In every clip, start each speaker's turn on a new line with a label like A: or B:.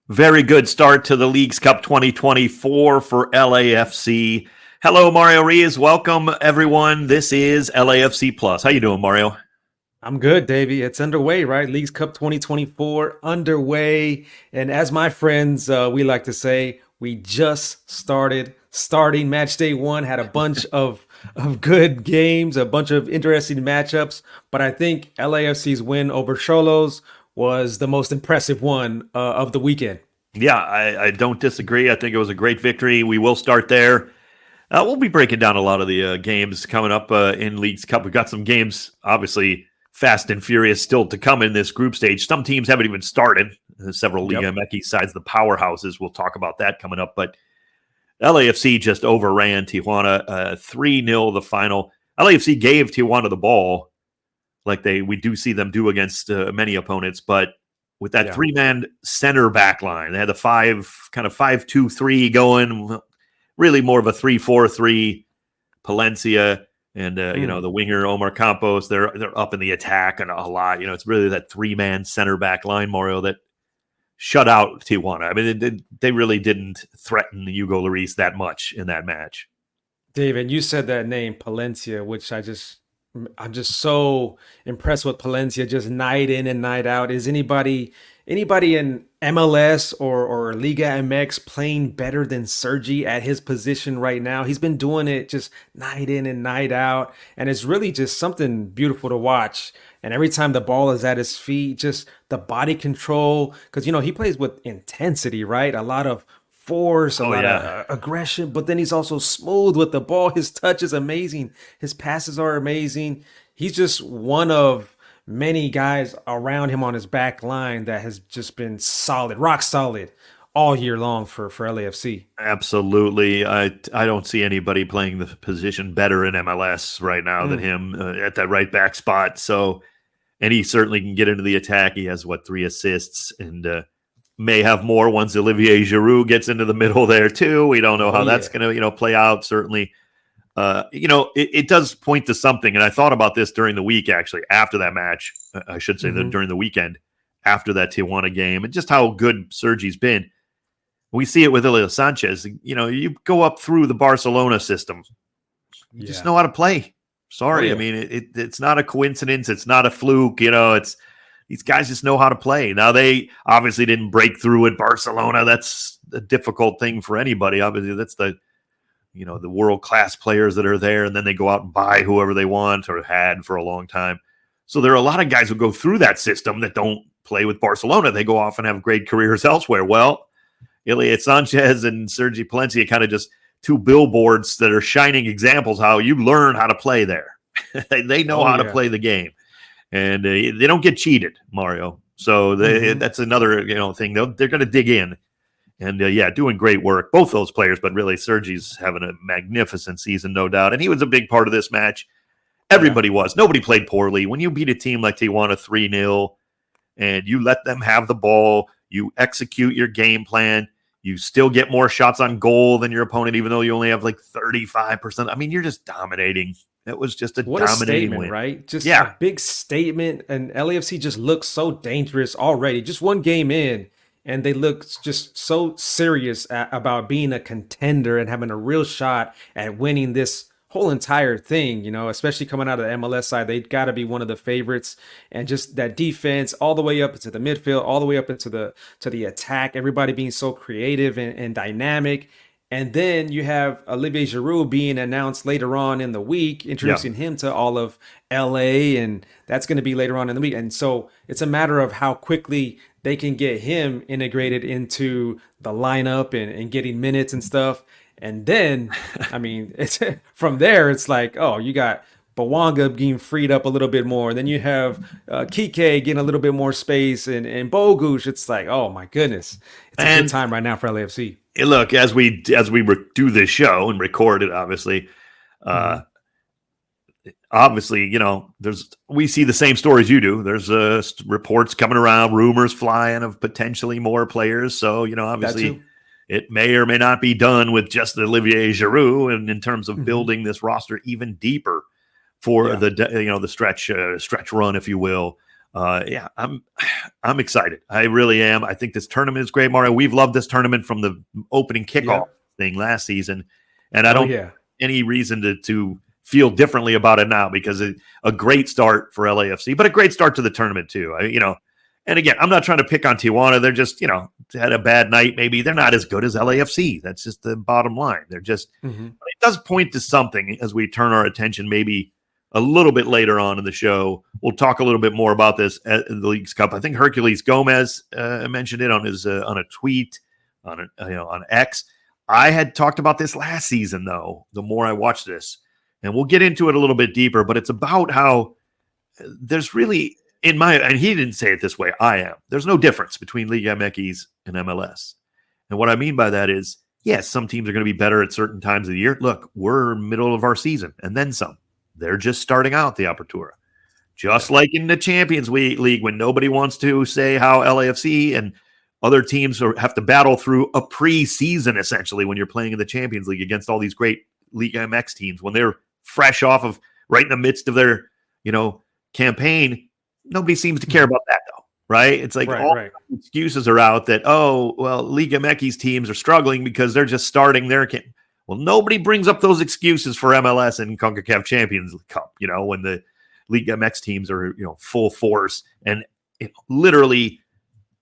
A: Very good start to the Leagues Cup 2024 for LAFC. Hello, Mario Ruiz. Welcome, everyone. This is LAFC Plus. How you doing, Mario?
B: I'm good, Davey. It's underway, right? Leagues Cup 2024 underway. And as my friends, we like to say, we just starting match day one, had a bunch of good games, a bunch of interesting matchups. But I think LAFC's win over Cholos was the most impressive one of the weekend.
A: Yeah, I don't disagree. I think it was a great victory. We will start there. We'll be breaking down a lot of the games coming up in Leagues Cup. We've got some games, obviously, fast and furious still to come in this group stage. Some teams haven't even started. Several Liga MX sides, the powerhouses. We'll talk about that coming up. But LAFC just overran Tijuana 3-0 the final. LAFC gave Tijuana the ball like we do see them do against many opponents, but with that three-man center back line, they had the 5-2-3 going, really more of a 3-4-3. Palencia and the winger Omar Campos, they're up in the attack and a lot. It's really that three-man center back line, Mario, that shut out Tijuana. I mean, they really didn't threaten Hugo Lloris that much in that match.
B: David, you said that name, Palencia, which I'm just so impressed with Palencia, just night in and night out. Is anybody in MLS or Liga MX playing better than Sergi at his position right now? He's been doing it just night in and night out, and it's really just something beautiful to watch. And every time the ball is at his feet, just the body control, because he plays with intensity, right? A lot of force, a lot of aggression, but then he's also smooth with the ball. His touch is amazing. His passes are amazing. He's just one of many guys around him on his back line that has just been solid, rock solid all year long for LAFC.
A: Absolutely. I don't see anybody playing the position better in MLS right now than him at that right back spot. So, and he certainly can get into the attack. He has 3 assists and may have more once Olivier Giroud gets into the middle there too. We don't know how that's going to, play out. Certainly, it does point to something. And I thought about this during the week, actually, after that match. I should say that during the weekend after that Tijuana game, and just how good Sergi's been. We see it with Ilya Sanchez. You go up through the Barcelona system, you just know how to play. Sorry, I mean it's not a coincidence. It's not a fluke. It's. These guys just know how to play. Now, they obviously didn't break through at Barcelona. That's a difficult thing for anybody. Obviously, that's the world-class players that are there, and then they go out and buy whoever they want or had for a long time. So there are a lot of guys who go through that system that don't play with Barcelona. They go off and have great careers elsewhere. Well, Ilya Sanchez and Sergi Palencia kind of just two billboards that are shining examples how you learn how to play there. They know how to play the game. And they don't get cheated, Mario. So that's another thing. They're going to dig in, and doing great work. Both those players, but really Sergi's having a magnificent season, no doubt. And he was a big part of this match. Everybody was. Nobody played poorly. When you beat a team like Tijuana 3-0, and you let them have the ball, you execute your game plan. You still get more shots on goal than your opponent, even though you only have 35%. I mean, you're just dominating. It was just a dominating win,
B: right? Just a big statement, and LAFC just looks so dangerous already. Just one game in, and they look just so serious about being a contender and having a real shot at winning this whole entire thing. Especially coming out of the MLS side, they got to be one of the favorites. And just that defense, all the way up into the midfield, all the way up into the attack. Everybody being so creative and dynamic. And then you have Olivier Giroud being announced later on in the week, introducing him to all of LA, and that's going to be later on in the week. And so it's a matter of how quickly they can get him integrated into the lineup and getting minutes and stuff. And then, I mean, it's from there, it's like, oh, you got Banga getting freed up a little bit more. Then you have Kike getting a little bit more space, and Bogusz. It's like, oh my goodness, it's a good time right now for LAFC.
A: Look, as we do this show and record it, obviously, we see the same stories you do. There's reports coming around, rumors flying of potentially more players. So obviously, it may or may not be done with just Olivier Giroud, and in terms of building this roster even deeper for the stretch run, if you will. Yeah, I'm excited. I really am. I think this tournament is great, Mario. We've loved this tournament from the opening kickoff thing last season, and I don't have any reason to feel differently about it now because a great start for LAFC, but a great start to the tournament too. And again, I'm not trying to pick on Tijuana. They're just, had a bad night. Maybe they're not as good as LAFC. That's just the bottom line. They're just, but it does point to something as we turn our attention maybe a little bit later on in the show. We'll talk a little bit more about this at the Leagues Cup. I think Herculez Gomez mentioned it on his on a tweet on X. I had talked about this last season though. The more I watch this, and we'll get into it a little bit deeper, but it's about how there's really, and he didn't say it this way, I am. There's no difference between Liga MX and MLS. And what I mean by that is, yes, some teams are going to be better at certain times of the year. Look, we're middle of our season and then some. They're just starting out the Apertura. Just like in the Champions League, when nobody wants to say how LAFC and other teams have to battle through a preseason, essentially, when you're playing in the Champions League against all these great Liga MX teams, when they're fresh off of right in the midst of their, campaign. Nobody seems to care about that, though, right? It's like all excuses are out that, Liga MX teams are struggling because they're just starting their camp. Well, nobody brings up those excuses for MLS and CONCACAF Champions Cup, when the Liga MX teams are, full force and literally,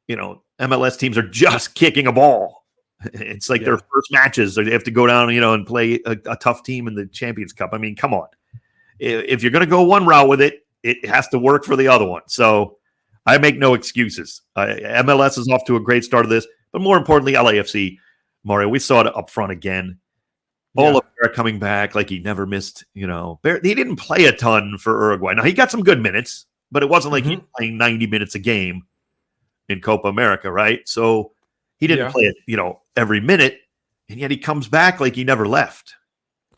A: MLS teams are just kicking a ball. It's like their first matches, or they have to go down, and play a tough team in the Champions Cup. I mean, come on. If you're going to go one route with it, it has to work for the other one. So I make no excuses. MLS is off to a great start of this, but more importantly, LAFC, Mario, we saw it up front again. Oliveira coming back like he never missed, he didn't play a ton for Uruguay. Now, he got some good minutes, but it wasn't like he was playing 90 minutes a game in Copa America, right? So he didn't play it, every minute, and yet he comes back like he never left.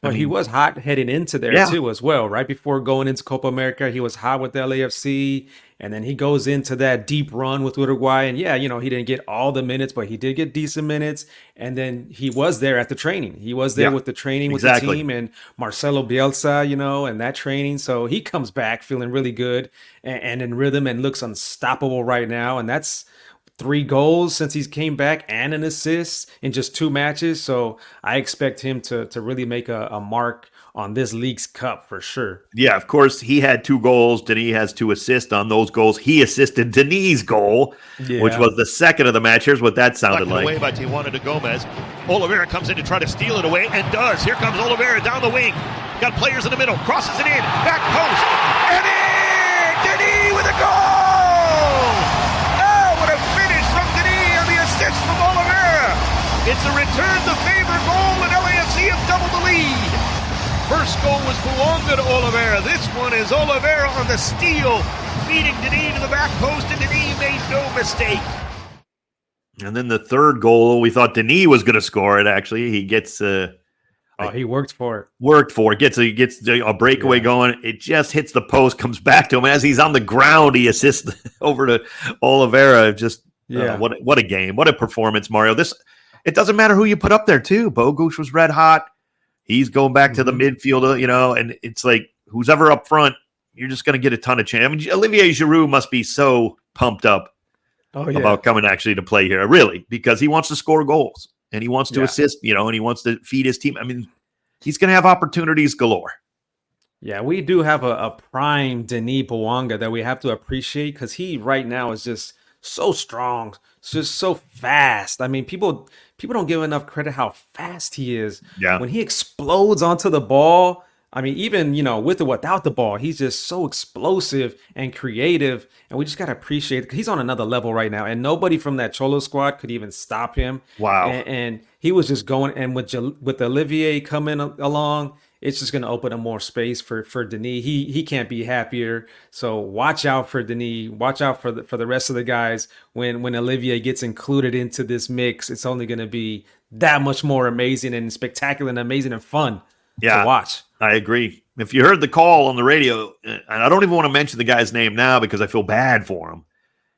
B: But he was hot heading into there too as well. Right before going into Copa America, he was hot with the LAFC, and then he goes into that deep run with Uruguay. And he didn't get all the minutes, but he did get decent minutes. And then he was there at the training. He was there with the training with the team and Marcelo Bielsa, and that training. So he comes back feeling really good and in rhythm and looks unstoppable right now. And that's 3 goals since he's came back and an assist in just 2 matches. So I expect him to really make a mark on this League's Cup for sure.
A: Yeah, of course, he had 2 goals. Denis has 2 assists on those goals. He assisted Denis' goal, which was the second of the match. Here's what that sounded like.
C: Away by Tijuana to Gomez. Oliveira comes in to try to steal it away and does. Here comes Oliveira down the wing. Got players in the middle. Crosses it in. Back post. And in! Denis with a goal! From Oliveira. It's a return the favor goal, and LAFC have doubled the lead. First goal was Banga to Oliveira. This one is Oliveira on the steal, feeding Denis to the back post, and Denis made no mistake.
A: And then the third goal, we thought Denis was going to score it. Actually, he gets
B: he worked for it.
A: Gets a breakaway going. It just hits the post, comes back to him as he's on the ground. He assists over to Oliveira. Just. What a game. What a performance, Mario. It doesn't matter who you put up there, too. Bogusz was red hot. He's going back to the midfield, and it's like who's ever up front, you're just going to get a ton of chance. I mean, Olivier Giroud must be so pumped up about coming actually to play here, really, because he wants to score goals and he wants to assist, and he wants to feed his team. I mean, he's going to have opportunities galore.
B: Yeah, we do have a prime Denis Banga that we have to appreciate because he right now is just so strong, just so fast. I mean, people don't give enough credit how fast he is.
A: Yeah.
B: When he explodes onto the ball, I mean, even, with or without the ball, he's just so explosive and creative. And we just got to appreciate it. He's on another level right now. And nobody from that Cholo squad could even stop him.
A: Wow.
B: And he was just going. And with Olivier coming along, it's just going to open up more space for Denis. He can't be happier. So watch out for Denis. Watch out for the rest of the guys. When Olivier gets included into this mix, it's only going to be that much more amazing and spectacular and amazing and fun to watch.
A: I agree. If you heard the call on the radio, and I don't even want to mention the guy's name now because I feel bad for him.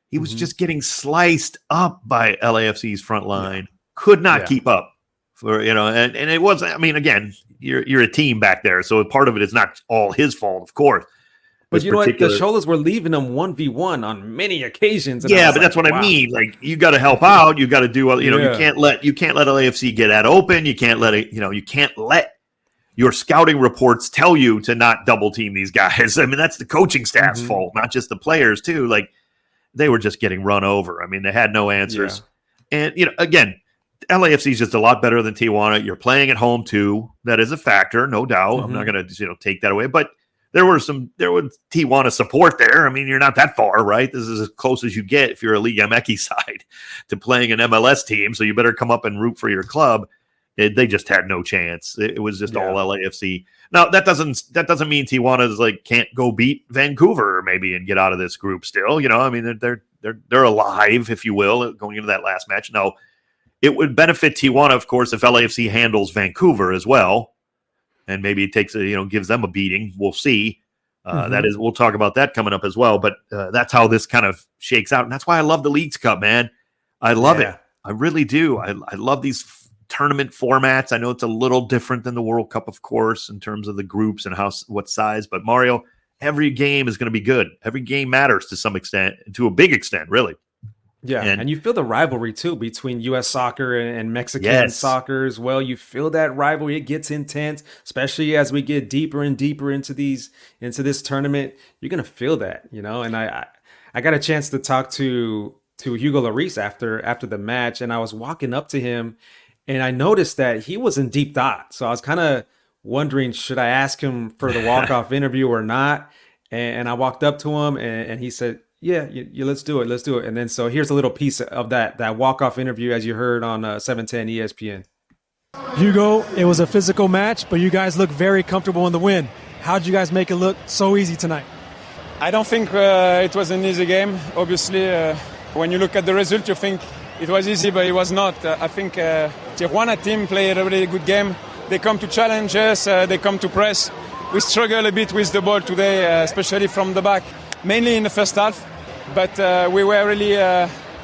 A: He was just getting sliced up by LAFC's front line. Could not keep up. And it was, I mean, again, you're a team back there, so part of it is not all his fault, of course.
B: But you know what? The Cholas were leaving them 1v1 on many occasions. And
A: yeah, but that's what I mean. Like, you got to help out. You got to do, you can't let LAFC get that open. You can't let it, you can't let your scouting reports tell you to not double team these guys. I mean, that's the coaching staff's fault, not just the players too. Like, they were just getting run over. I mean, they had no answers. Yeah. And, again, LAFC is just a lot better than Tijuana. You're playing at home too. That is a factor, no doubt. I'm not going to, take that away, but there was Tijuana support there. I mean, you're not that far, right? This is as close as you get if you're a Liga MX side to playing an MLS team. So you better come up and root for your club. They just had no chance. It was just all LAFC. Now that doesn't mean Tijuana can't go beat Vancouver maybe and get out of this group still. I mean, they're alive, if you will, going into that last match. Now, it would benefit Tijuana, of course, if LAFC handles Vancouver as well. And maybe it takes gives them a beating. We'll see. We'll talk about that coming up as well. But that's how this kind of shakes out, and that's why I love the Leagues Cup, man. I love it. I really do. I love these tournament formats. I know it's a little different than the World Cup, of course, in terms of the groups and what size. But Mario, every game is going to be good. Every game matters to some extent, to a big extent, really.
B: Yeah, and you feel the rivalry, too, between U.S. soccer and Mexican soccer as well. You feel that rivalry. It gets intense, especially as we get deeper and deeper into this tournament. You're going to feel that, And I got a chance to talk to Hugo Lloris after the match, and I was walking up to him, and I noticed that he was in deep thought. So I was kind of wondering, should I ask him for the walk-off interview or not? And I walked up to him, and he said, yeah, let's do it. Let's do it. And then so here's a little piece of that walk-off interview, as you heard on 710 ESPN.
D: Hugo, it was a physical match, but you guys look very comfortable in the win. How'd you guys make it look so easy tonight?
E: I don't think it was an easy game. Obviously, when you look at the result, you think it was easy, but it was not. I think Tijuana team played a really good game. They come to challenge us. They come to press. We struggle a bit with the ball today, especially from the back, mainly in the first half. But we were really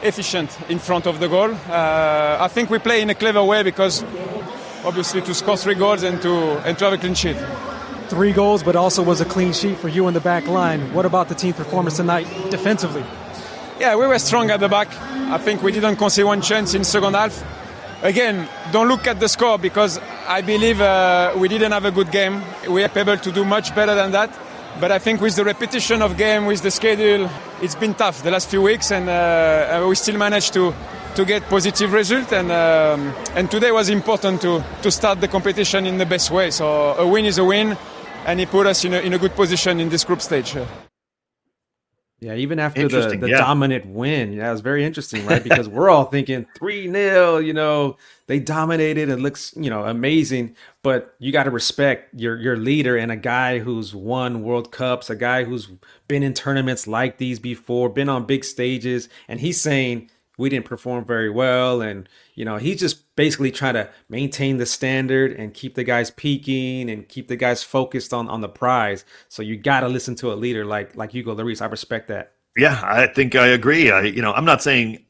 E: efficient in front of the goal. I think we play in a clever way because, obviously, to score 3 goals and to have a clean sheet.
D: 3 goals, but also was a clean sheet for you in the back line. What about the team performance tonight defensively?
E: Yeah, we were strong at the back. I think we didn't concede one chance in second half. Again, don't look at the score because I believe we didn't have a good game. We are able to do much better than that. But I think with the repetition of game, with the schedule, it's been tough the last few weeks, and we still managed to get positive result. And today was important to start the competition in the best way. So a win is a win, and it put us in a good position in this group stage.
B: Yeah, even after the dominant win, it was very interesting, right? Because we're all thinking 3-0, they dominated and looks, amazing. But you got to respect your leader and a guy who's won World Cups, a guy who's been in tournaments like these before, been on big stages, and he's saying we didn't perform very well, and he's just basically trying to maintain the standard and keep the guys peaking and keep the guys focused on the prize. So you got to listen to a leader like Hugo Lloris. I respect that.
A: Yeah, I think I agree. I'm not saying,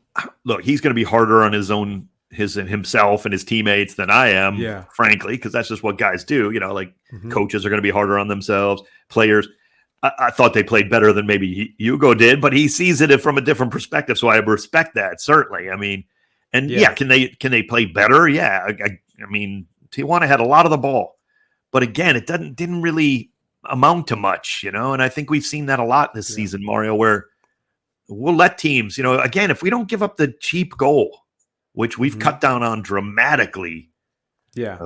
A: look, he's going to be harder on himself and his teammates than I am, frankly, because that's just what guys do. Coaches are going to be harder on themselves. Players, I thought they played better than maybe Hugo did, but he sees it from a different perspective. So I respect that, certainly. I mean, and can they play better? Yeah. I mean, Tijuana had a lot of the ball, but again, it didn't really amount to much, and I think we've seen that a lot this season, Mario, where we'll let teams, again, if we don't give up the cheap goal, which we've cut down on dramatically,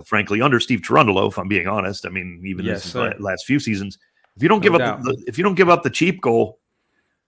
A: frankly, under Steve Cherundolo, if I'm being honest. I mean, even this last few seasons, if you don't give up the cheap goal,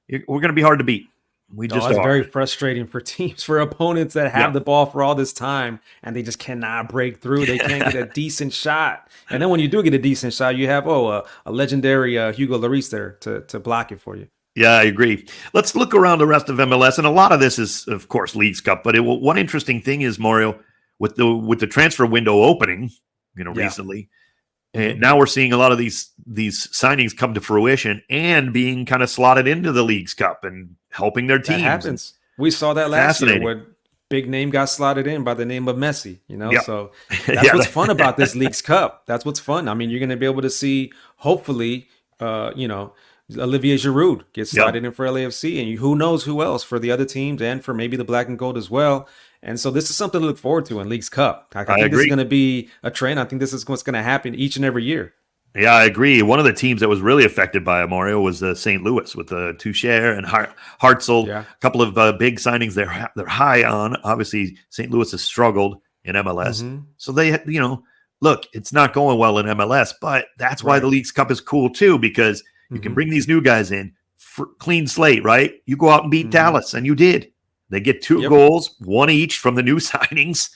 A: we're going to be hard to beat. It's
B: very frustrating for teams, for opponents that have the ball for all this time and they just cannot break through. They can't get a decent shot. And then when you do get a decent shot, you have a legendary Hugo Lloris there to block it for you.
A: Yeah, I agree. Let's look around the rest of MLS, and a lot of this is, of course, Leagues Cup. But one interesting thing is, Mario, with the transfer window opening, recently. And now we're seeing a lot of these signings come to fruition and being kind of slotted into the Leagues Cup and helping their teams.
B: That happens. We saw that last year where big name got slotted in by the name of Messi, So that's what's fun about this Leagues Cup. That's what's fun. I mean, you're going to be able to see, hopefully, Olivier Giroud gets slotted in for LAFC, and who knows who else for the other teams and for maybe the black and gold as well. And so this is something to look forward to in Leagues Cup. I think this is going to be a trend. I think this is what's going to happen each and every year.
A: Yeah, I agree. One of the teams that was really affected by Mario was St. Louis with Touche and Hartzell.
B: Yeah.
A: A couple of big signings they're high on. Obviously, St. Louis has struggled in MLS. So they, look, it's not going well in MLS, but that's why the Leagues Cup is cool too, because you can bring these new guys in, clean slate, right? You go out and beat Dallas, and you did. They get 2 goals, one each from the new signings.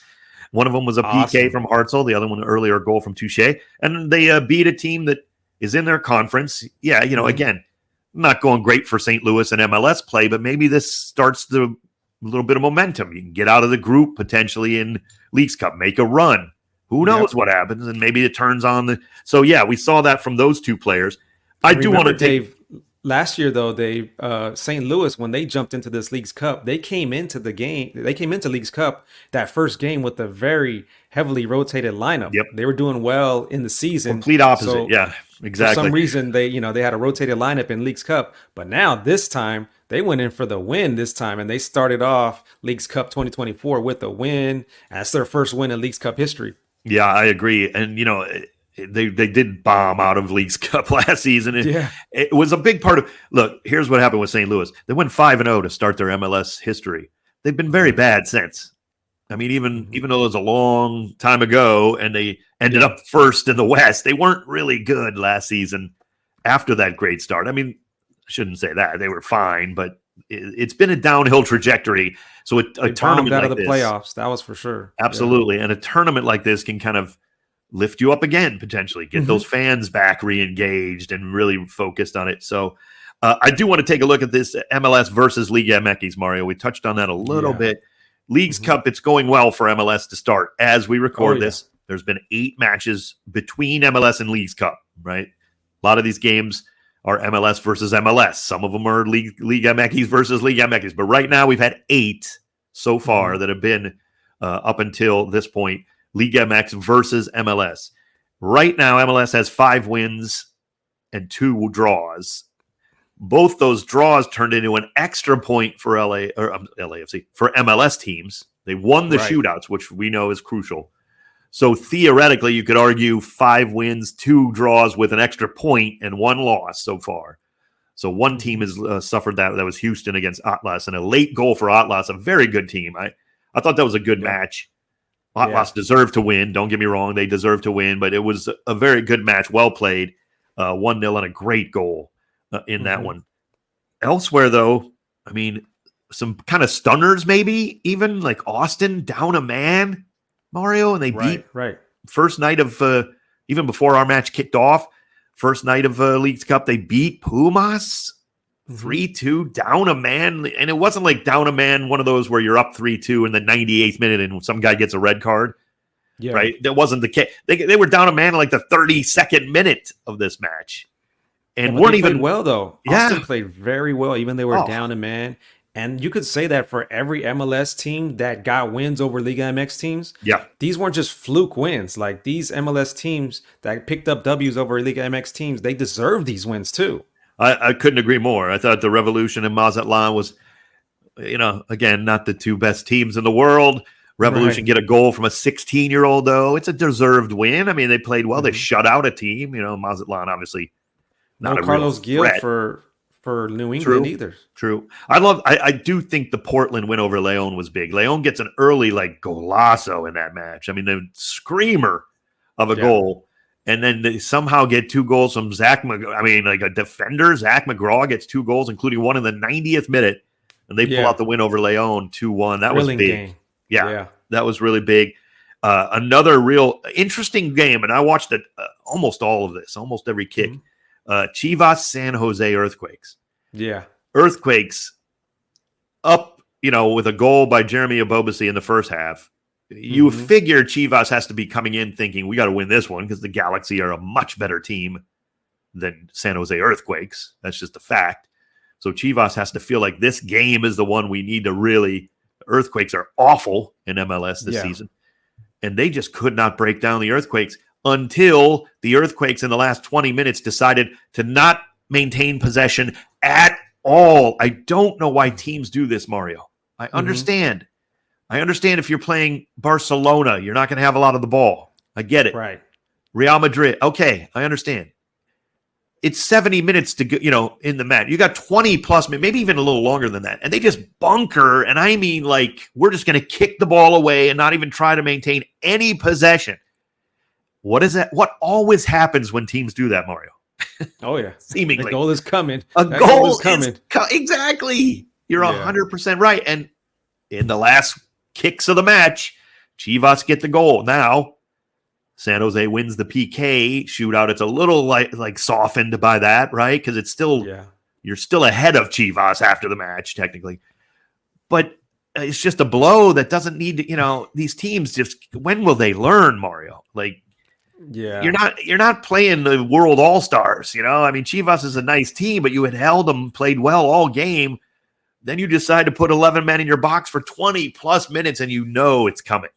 A: One of them was a PK from Hartzell, the other one an earlier goal from Touche. And they beat a team that is in their conference. Yeah, again, not going great for St. Louis and MLS play, but maybe this starts a little bit of momentum. You can get out of the group potentially in Leagues Cup, make a run. Who knows what happens? And maybe it turns on So, yeah, we saw that from those 2 players. I do want to take...
B: Last year, though, St. Louis, when they jumped into this Leagues Cup, they came into Leagues Cup that first game with a very heavily rotated lineup.
A: Yep.
B: They were doing well in the season.
A: Complete opposite. Yeah, exactly.
B: For some reason, they had a rotated lineup in Leagues Cup. But now this time, they went in for the win this time, and they started off Leagues Cup 2024 with a win. That's their first win in Leagues Cup history.
A: Yeah, I agree. And, they did bomb out of Leagues Cup last season. It was a big part of – look, here's what happened with St. Louis. They went 5-0 to start their MLS history. They've been very bad since. I mean, even though it was a long time ago and they ended up first in the West, they weren't really good last season after that great start. I mean, I shouldn't say that. They were fine, but it's been a downhill trajectory. So a tournament
B: out
A: like
B: of the
A: this,
B: playoffs, that was for sure.
A: Absolutely. Yeah. And a tournament like this can kind of lift you up again, potentially get those fans back re-engaged and really focused on it. So I do want to take a look at this MLS versus Liga MX, Mario. We touched on that a little bit. Leagues Cup, it's going well for MLS to start. As we record this, there's been 8 matches between MLS and Leagues Cup, right? A lot of these games are MLS versus MLS. Some of them are Liga MX versus Liga MX. But right now we've had 8 so far that have been up until this point. Liga MX versus MLS. Right now, MLS has 5 wins and 2 draws. Both those draws turned into an extra point for LAFC, for MLS teams. They won the shootouts, which we know is crucial. So theoretically, you could argue 5 wins, 2 draws with an extra point and 1 loss so far. So one team has suffered that. That was Houston against Atlas, and a late goal for Atlas, a very good team. I thought that was a good match. Atlas deserved to win. Don't get me wrong. They deserved to win, but it was a very good match. Well played. 1-0 and a great goal in that one. Elsewhere, though, I mean, some kind of stunners maybe, even like Austin down a man, Mario, and they beat first night of, even before our match kicked off, first night of Leagues Cup, they beat Pumas 3-2, down a man. And it wasn't like down a man, one of those where you're up 3-2 in the 98th minute and some guy gets a red card. Yeah. Right? That wasn't the case. They were down a man in like the 32nd minute of this match. And weren't even
B: well, though. Austin played very well, even they were down a man. And you could say that for every MLS team that got wins over Liga MX teams.
A: Yeah.
B: These weren't just fluke wins. Like these MLS teams that picked up W's over Liga MX teams, they deserve these wins too.
A: I couldn't agree more. I thought the Revolution and Mazatlan was, again, not the 2 best teams in the world. Revolution get a goal from a 16-year-old, though. It's a deserved win. I mean, they played well. They shut out a team. Mazatlan, obviously, not
B: no Carlos Gil for New England either.
A: True. I do think the Portland win over Leon was big. Leon gets an early, golazo in that match. I mean, the screamer of a goal. And then they somehow get 2 goals from a defender, Zach McGraw gets 2 goals, including one in the 90th minute. And they pull out the win over Leon 2-1. That was big. Game. Yeah, that was really big. Another real interesting game, and I watched it almost all of this, almost every kick. Chivas San Jose Earthquakes.
B: Yeah.
A: Earthquakes up, with a goal by Jeremy Abobasi in the first half. You figure Chivas has to be coming in thinking we got to win this one because the Galaxy are a much better team than San Jose Earthquakes. That's just a fact. So Chivas has to feel like this game is the one we need to really. Earthquakes are awful in MLS this season. And they just could not break down the Earthquakes until the Earthquakes in the last 20 minutes decided to not maintain possession at all. I don't know why teams do this, Mario. I understand. I understand if you're playing Barcelona, you're not going to have a lot of the ball. I get it.
B: Right.
A: Real Madrid. Okay, I understand. It's 70 minutes to go, in the match. You got 20 plus, maybe even a little longer than that. And they just bunker. And I mean, like, we're just going to kick the ball away and not even try to maintain any possession. What is that? What always happens when teams do that, Mario?
B: Oh, yeah.
A: Seemingly.
B: The goal is coming.
A: That goal is coming. Exactly. You're 100% right. And in the last kicks of the match, Chivas get the goal. Now, San Jose wins the PK shootout. It's a little like softened by that, right? Because it's still you're still ahead of Chivas after the match, technically. But it's just a blow that doesn't need to, these teams just, when will they learn, Mario? Like, you're not playing the World All-Stars, I mean, Chivas is a nice team, but you had held them, played well all game. Then you decide to put 11 men in your box for 20 plus minutes, and it's coming.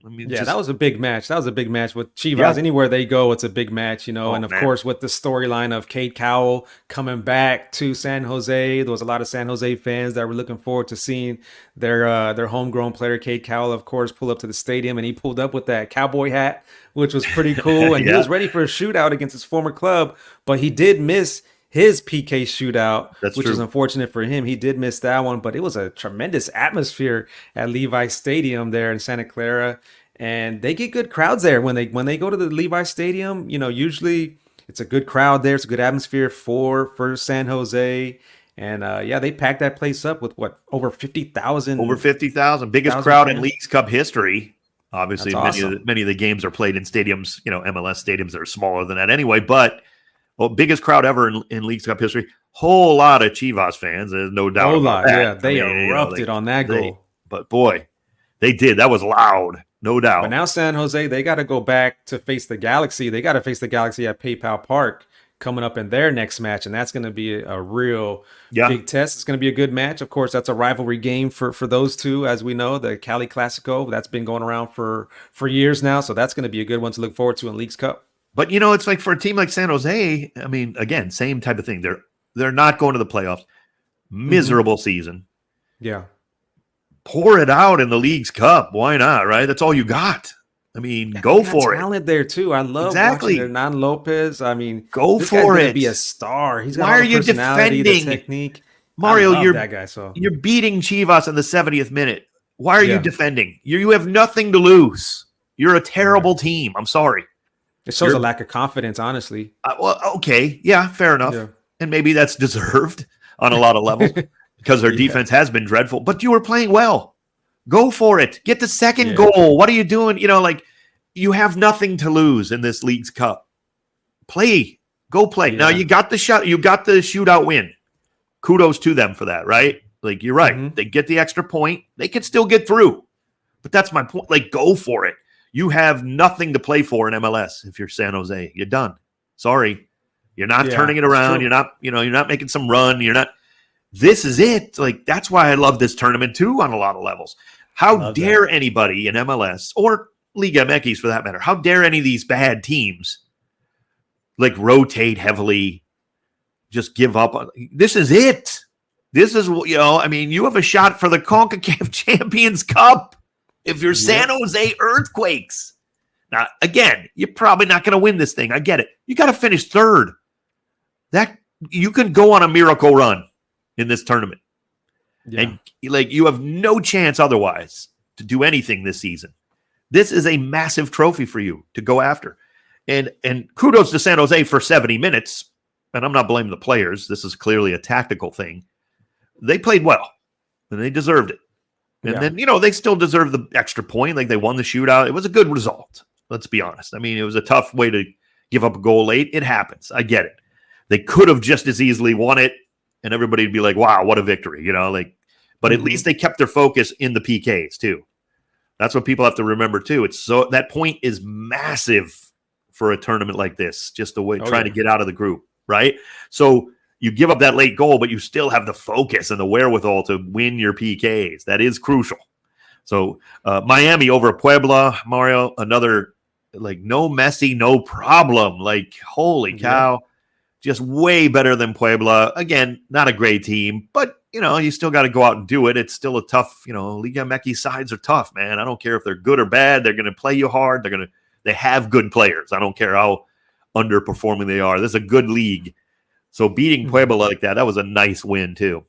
A: I mean,
B: that was a big match. That was a big match with Chivas. Yeah. Anywhere they go, it's a big match, and of course, with the storyline of Cade Cowell coming back to San Jose, there was a lot of San Jose fans that were looking forward to seeing their homegrown player, Cade Cowell, of course, pull up to the stadium, and he pulled up with that cowboy hat, which was pretty cool, and he was ready for a shootout against his former club, but he did miss his PK shootout, which is unfortunate for him. He did miss that one, but it was a tremendous atmosphere at Levi Stadium there in Santa Clara. And they get good crowds there when they go to the Levi Stadium. Usually it's a good crowd there. It's a good atmosphere for San Jose. And they packed that place up with over 50,000.
A: Over 50,000. Biggest crowd in Leagues Cup history. Obviously, many of the games are played in stadiums, MLS stadiums that are smaller than that anyway. But biggest crowd ever in Leagues Cup history. Whole lot of Chivas fans. There's no doubt about that.
B: Yeah, they erupted on that goal.
A: But boy, they did. That was loud. No doubt.
B: But now San Jose, they got to go back to face the Galaxy. They got to face the Galaxy at PayPal Park coming up in their next match, and that's going to be a real big test. It's going to be a good match. Of course, that's a rivalry game for those two, as we know, the Cali Clasico. That's been going around for years now, so that's going to be a good one to look forward to in Leagues Cup.
A: But, it's like for a team like San Jose, I mean, again, same type of thing. They're not going to the playoffs. Miserable season.
B: Yeah.
A: Pour it out in the Leagues Cup. Why not, right? That's all you got. I mean, go for it.
B: Talent there, too. I love watching Hernan Lopez. I mean,
A: go for it.
B: Be a star. He's got
A: Why
B: all
A: are
B: the
A: you
B: personality,
A: defending?
B: the technique.
A: Mario, you're
B: that guy, so.
A: You're beating Chivas in the 70th minute. Why are you defending? You have nothing to lose. You're a terrible team. I'm sorry.
B: It shows a lack of confidence, honestly.
A: Okay. Yeah, fair enough. Yeah. And maybe that's deserved on a lot of levels because their defense has been dreadful. But you were playing well. Go for it. Get the second goal. What are you doing? You have nothing to lose in this Leagues Cup. Go play. Now you got the shot. You got the shootout win. Kudos to them for that, right? Like, you're right. Mm-hmm. They get the extra point. They can still get through. But that's my point. Like, go for it. You have nothing to play for in MLS if you're San Jose. You're done. Sorry. You're not turning it around. You're not making some run. This is it. Like, that's why I love this tournament too on a lot of levels. How dare anybody in MLS or Liga MX for that matter, how dare any of these bad teams like rotate heavily, just give up on this is it. This is I mean, you have a shot for the CONCACAF Champions Cup if you're San Jose Earthquakes. Now, again, you're probably not going to win this thing. I get it. You got to finish third. That you can go on a miracle run in this tournament. Yeah. And you have no chance otherwise to do anything this season. This is a massive trophy for you to go after. And kudos to San Jose for 70 minutes. And I'm not blaming the players. This is clearly a tactical thing. They played well, and they deserved it. And then, they still deserve the extra point. Like, they won the shootout. It was a good result. Let's be honest. I mean, it was a tough way to give up a goal late. It happens. I get it. They could have just as easily won it, and everybody would be like, wow, what a victory, But at least they kept their focus in the PKs, too. That's what people have to remember, too. That point is massive for a tournament like this, just the way trying to get out of the group, right? So you give up that late goal, but you still have the focus and the wherewithal to win your PKs. That is crucial. So Miami over Puebla, Mario, another, no Messi, no problem. Holy cow. just way better than Puebla. Again, not a great team, but you still got to go out and do it. It's still a tough, Liga MX sides are tough, man. I don't care if they're good or bad. They're going to play you hard. They have good players. I don't care how underperforming they are. This is a good league. So beating Puebla like that was a nice win too.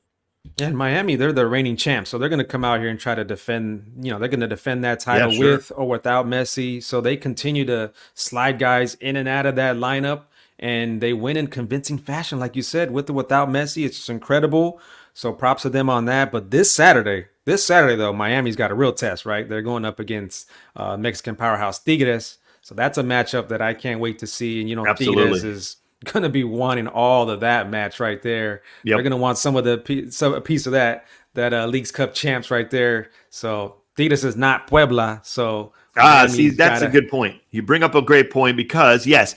B: And Miami, they're the reigning champs, so they're going to come out here and try to defend. They're going to defend that title with or without Messi. So they continue to slide guys in and out of that lineup, and they win in convincing fashion, like you said, with or without Messi. It's just incredible. So props to them on that. But this Saturday though, Miami's got a real test, right? They're going up against Mexican powerhouse Tigres. So that's a matchup that I can't wait to see. And
A: Absolutely.
B: Tigres is going to be wanting all of that match right there. Yep. They're going to want a piece of that Leagues Cup champs right there. So Tigres is not Puebla. So
A: that's a good point. You bring up a great point because yes,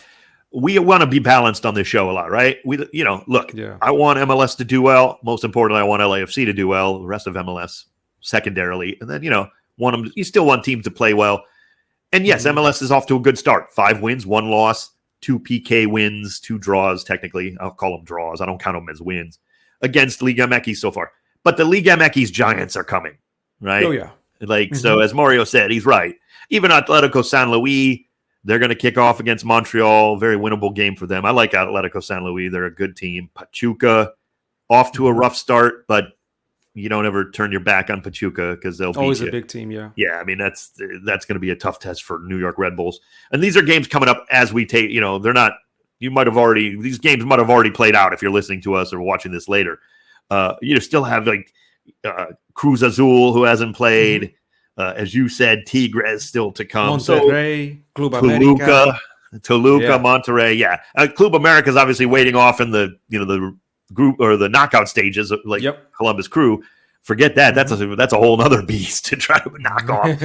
A: we want to be balanced on this show a lot, right? I want MLS to do well. Most importantly, I want LAFC to do well. The rest of MLS secondarily, and then you still want teams to play well. And yes, MLS is off to a good start. 5 wins, 1 loss. 2 PK wins, 2 draws, technically. I'll call them draws. I don't count them as wins against Liga MX so far. But the Liga MX giants are coming, right?
B: Oh, yeah.
A: So as Mario said, he's right. Even Atletico San Luis, they're going to kick off against Montreal. Very winnable game for them. I like Atletico San Luis. They're a good team. Pachuca, off to a rough start, but you don't ever turn your back on Pachuca because they'll
B: always
A: beat you.
B: A big team, yeah.
A: Yeah, I mean that's going to be a tough test for New York Red Bulls. And these are games coming up as we take. They're not. These games might have already played out if you're listening to us or watching this later. You still have Cruz Azul who hasn't played. As you said, Tigres still to come.
B: Monterrey, Club America.
A: Toluca, Monterrey. Yeah, Club America is obviously waiting off in the group or the knockout stages, Columbus Crew. Forget that. That's a whole other beast to try to knock off.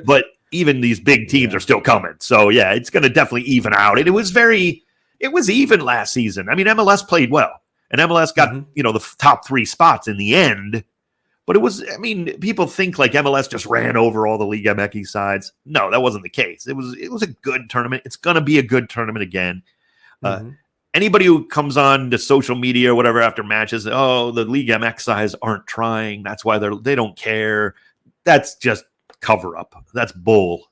A: But even these big teams are still coming. So yeah, it's going to definitely even out. And it was even last season. I mean, MLS played well, and MLS got the top 3 spots in the end. But people think like MLS just ran over all the Liga MX sides. No, that wasn't the case. It was a good tournament. It's going to be a good tournament again. Anybody who comes on to social media or whatever after matches, the Liga MX sides aren't trying. That's why they don't care. That's just cover up. That's bull.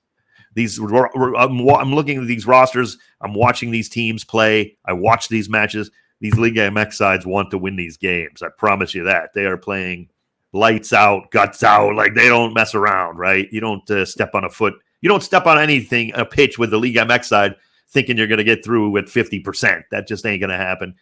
A: I'm looking at these rosters. I'm watching these teams play. I watch these matches. These Liga MX sides want to win these games. I promise you that. They are playing lights out, guts out. Like they don't mess around, right? You don't step on a foot. You don't step on a pitch with the Liga MX side thinking you're going to get through at 50%. That just ain't going to happen.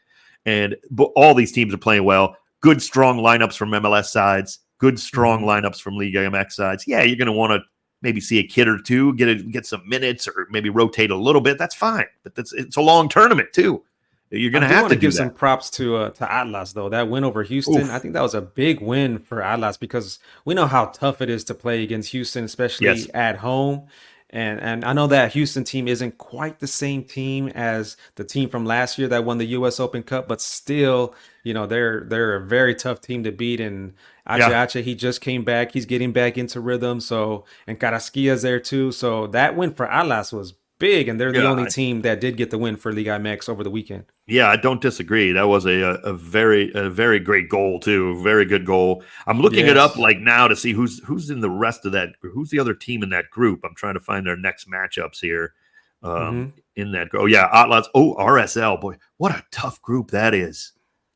A: And all these teams are playing well. Good, strong lineups from MLS sides. Good, strong lineups from Liga MX sides. Yeah, you're going to want to maybe see a kid or two get some minutes or maybe rotate a little bit. That's fine. But it's a long tournament too. You're going to have to
B: give some props to Atlas though. That win over Houston, I think that was a big win for Atlas because we know how tough it is to play against Houston, especially at home. And I know that Houston team isn't quite the same team as the team from last year that won the U.S. Open Cup, but still, they're a very tough team to beat. And Ache, he just came back. He's getting back into rhythm. So, and Carrasquilla's there too. So that win for Atlas was big, and they're the only team that did get the win for Liga MX over the weekend. Yeah,
A: I don't disagree. That was a very great goal too. Very good goal. I'm looking it up now to see who's in the rest of that. Who's the other team in that group? I'm trying to find their next matchups here. In that. Oh yeah, Atlas. Oh, RSL. Boy, what a tough group that is.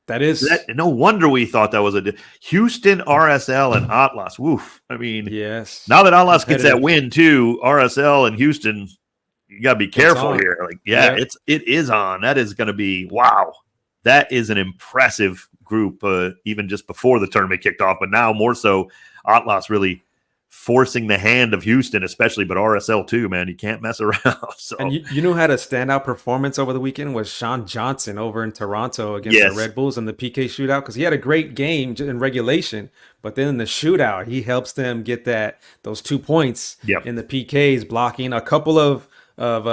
B: That is.
A: No wonder we thought that was Houston, RSL, and Atlas. Woof. I mean,
B: yes.
A: Now that Atlas gets that win too, RSL and Houston. You got to be careful here. It is on. That is going to be, wow. That is an impressive group, even just before the tournament kicked off. But now more so, Atlas really forcing the hand of Houston, especially, but RSL too, man. You can't mess around. So.
B: And you know, had a standout performance over the weekend was Sean Johnson over in Toronto against the Red Bulls in the PK shootout because he had a great game in regulation. But then in the shootout, he helps them get those 2 points in the PKs, blocking a couple of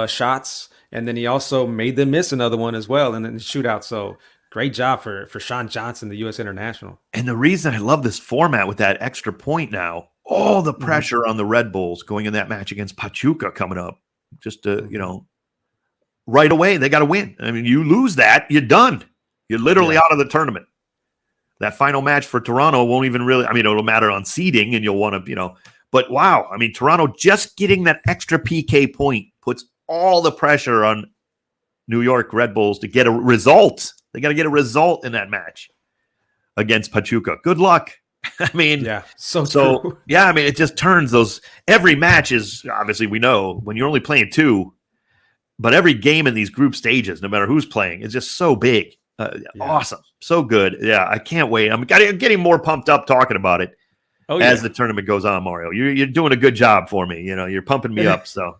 B: shots, and then he also made them miss another one as well in the shootout. So great job for Sean Johnson, the U.S. international.
A: And the reason I love this format with that extra point now, all the pressure on the Red Bulls going in that match against Pachuca coming up, just to right away. They got to win. I mean, you lose that, you're done. You're literally out of the tournament. That final match for Toronto won't even really, I mean, it'll matter on seeding and you'll want to, but wow. I mean, Toronto just getting that extra PK point puts all the pressure on New York Red Bulls to get a result. They got to get a result in that match against Pachuca. Good luck. I mean,
B: so true.
A: Yeah, I mean, it just turns those. Every match is obviously, we know when you're only playing 2, but every game in these group stages, no matter who's playing, is just so big. Awesome. So good. Yeah, I can't wait. I'm getting more pumped up talking about it as the tournament goes on, Mario. You're doing a good job for me. You're pumping me up. So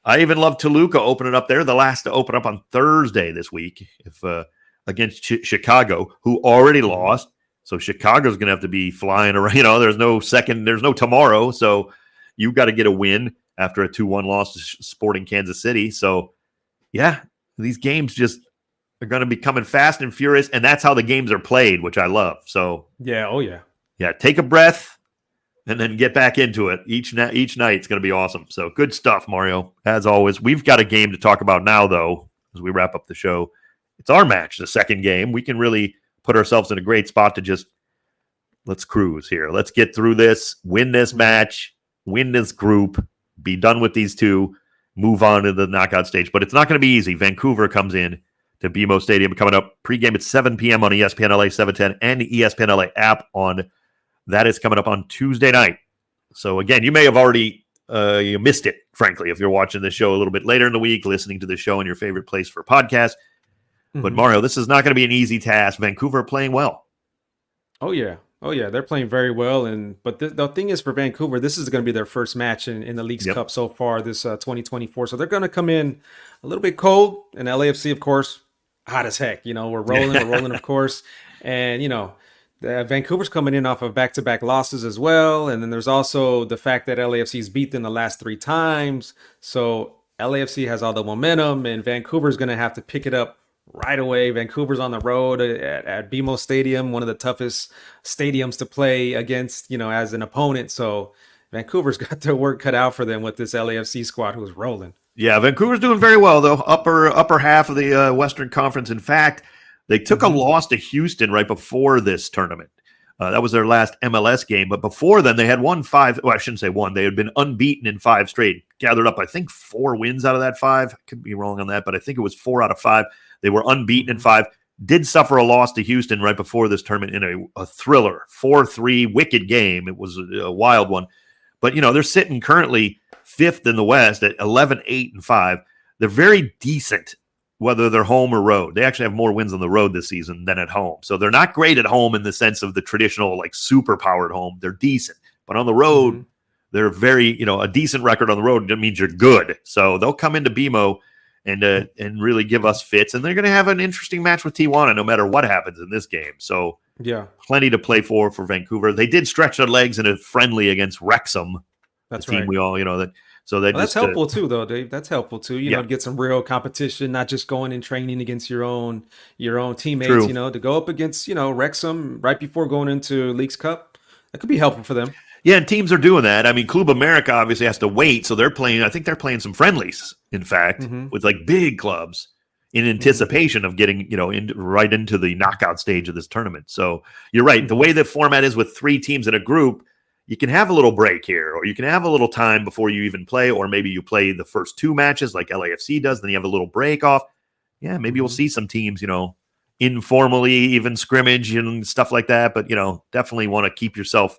A: I even love Toluca opening up there. The last to open up on Thursday this week against Chicago, who already lost. So Chicago's going to have to be flying around. There's no tomorrow. So you've got to get a win after a 2-1 loss to Sporting Kansas City. So, yeah, these games just are going to be coming fast and furious, and that's how the games are played, which I love. So, yeah, take a breath and then get back into it. Each night it's going to be awesome. So, good stuff, Mario. As always, we've got a game to talk about now, though, as we wrap up the show. It's our match, the second game. We can really put ourselves in a great spot to just let's cruise here. Let's get through this, win this match, win this group, be done with these 2, move on to the knockout stage. But it's not going to be easy. Vancouver comes in to BMO Stadium coming up pregame at 7 p.m. on ESPN LA 710 and the ESPN LA app that is coming up on Tuesday night. So again, you may have already you missed it, frankly, if you're watching the show a little bit later in the week, listening to the show in your favorite place for podcasts. But Mario, this is not going to be an easy task. Vancouver are playing well.
B: Oh yeah, they're playing very well. But the thing is, for Vancouver, this is going to be their first match in the Leagues Cup so far, this 2024. So they're going to come in a little bit cold, and LAFC, of course, hot as heck. We're rolling, of course, and Vancouver's coming in off of back-to-back losses as well, and then there's also the fact that LAFC's beat them the last 3 times. So LAFC has all the momentum, and Vancouver's going to have to pick it up right away. Vancouver's on the road at BMO Stadium, one of the toughest stadiums to play against, as an opponent. So Vancouver's got their work cut out for them with this LAFC squad who's rolling.
A: Yeah, Vancouver's doing very well, though. Upper half of the Western Conference. In fact, they took a loss to Houston right before this tournament. That was their last MLS game. But before then, they had won 5. Well, I shouldn't say one. They had been unbeaten in 5 straight. Gathered up, I think, 4 wins out of that 5. I could be wrong on that, but I think it was 4 out of 5. They were unbeaten in 5. Did suffer a loss to Houston right before this tournament in a thriller, 4-3 wicked game. It was a wild one. But, they're sitting currently 5th in the West at 11-8-5. They're very decent, whether they're home or road. They actually have more wins on the road this season than at home. So they're not great at home in the sense of the traditional, super-powered home. They're decent. But on the road, they're very, a decent record on the road. That means you're good. So they'll come into BMO and really give us fits. And they're going to have an interesting match with Tijuana no matter what happens in this game. So plenty to play for Vancouver. They did stretch their legs in a friendly against Wrexham.
B: That's
A: the team
B: right.
A: We all, that. So
B: that's helpful too, though, Dave. That's helpful too. To get some real competition, not just going and training against your own teammates.
A: True.
B: To go up against Wrexham right before going into Leagues Cup, that could be helpful for them.
A: Yeah, and teams are doing that. I mean, Club America obviously has to wait, so they're playing. I think they're playing some friendlies, in fact, with big clubs in anticipation of getting right into the knockout stage of this tournament. So you're right. The way the format is with 3 teams in a group, you can have a little break here, or you can have a little time before you even play, or maybe you play the first 2 matches like LAFC does, then you have a little break off. Yeah, maybe you'll see some teams, informally even scrimmage and stuff like that. But definitely want to keep yourself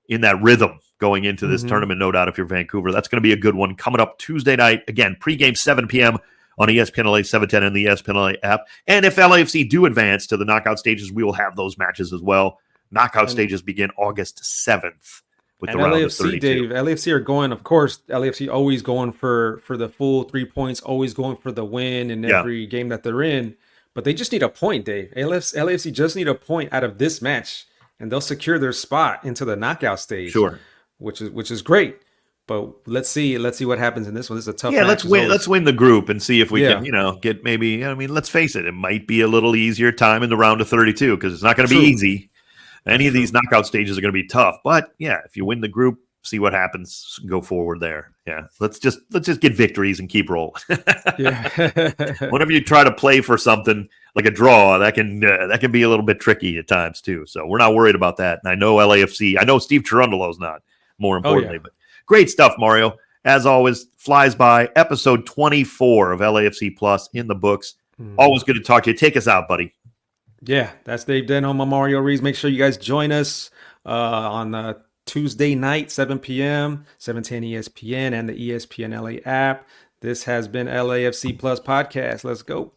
A: in that rhythm going into this tournament, no doubt, if you're Vancouver. That's going to be a good one coming up Tuesday night. Again, pregame 7 p.m. on ESPN LA 710 and the ESPN LA app. And if LAFC do advance to the knockout stages, we will have those matches as well. Knockout stages begin August 7th with the round of 32.
B: Dave, LAFC are going, of course, LAFC always going for the full 3 points, always going for the win in every game that they're in. But they just need a point, Dave. LAFC just need a point out of this match, and they'll secure their spot into the knockout stage.
A: Sure.
B: Which is great. But let's see what happens in this one. This is a tough match.
A: Let's win the group and see if we can, get maybe, let's face it might be a little easier time in the round of 32 because it's not going to be easy. Any of these knockout stages are going to be tough. But, if you win the group, see what happens, go forward there. Let's just get victories and keep rolling.
B: Yeah.
A: Whenever you try to play for something like a draw, that can be a little bit tricky at times too. So we're not worried about that. And I know LAFC. I know Steve Cherundolo's not. More importantly, but great stuff, Mario. As always, flies by. Episode 24 of LAFC Plus in the books. Always good to talk to you. Take us out, buddy.
B: Yeah, that's Dave Denholm and Mario Ruiz. Make sure you guys join us on Tuesday night, 7 p.m., 710 ESPN and the ESPN LA app. This has been LAFC Plus Podcast. Let's go.